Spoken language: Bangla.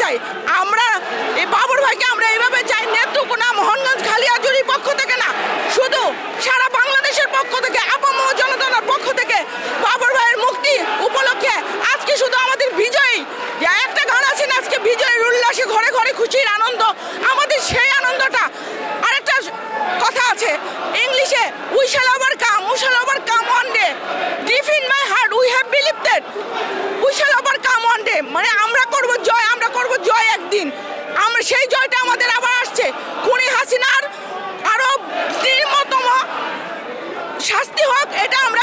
চাই। আমরা এই বাবর ভাইকে আমরা এইভাবে চাই, নেত্রকোনা মোহনগঞ্জ খালিয়াজুরির পক্ষ থেকে না, শুধু সারা বাংলাদেশের পক্ষ থেকে, আপামর জনগণের পক্ষ থেকে বাবর ভাইয়ের মুক্তি উপলক্ষে আজকে শুধু আমাদের বিজয়ী একটা গান আছে না, আজকে বিজয়ের উল্লাসে ঘরে ঘরে খুশির আনন্দ, আমাদের সেই আনন্দটা। আরেকটা কথা আছে ইংলিশে, we shall overcome one day, deep in my heart we have believed that we shall overcome one day, মানে আমরা করব জয় একদিন। আমরা সেই জয়টা আমাদের আবার আসছে। খুনি হাসিনার আরো নির্মমতম শাস্তি হোক, এটা আমরা